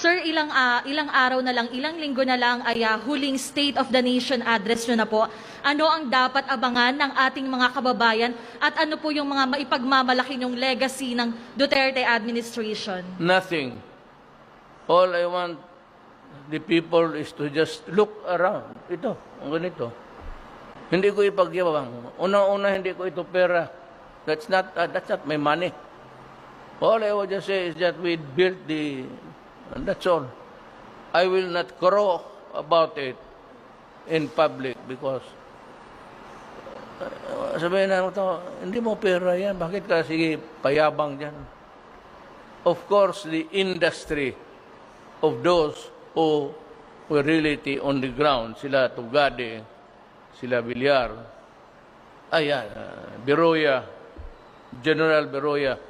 Sir, ilang araw na lang, ilang linggo na lang ay huling State of the Nation address nyo na po. Ano ang dapat abangan ng ating mga kababayan at ano po yung mga maipagmamalaki yung legacy ng Duterte administration? Nothing. All I want the people is to just look around. Ito, ang ganito. Hindi ko ipagyabang. Una-una, hindi ko ito pera. That's not my money. All I would just say is that we built and that's all. I will not crow about it in public because sabihin na ito, hindi mo pera yan. Bakit ka sige payabang dyan? Of course, the industry of those who were really on the ground, sila Tugade, sila Villar, Beroya, General Beroya,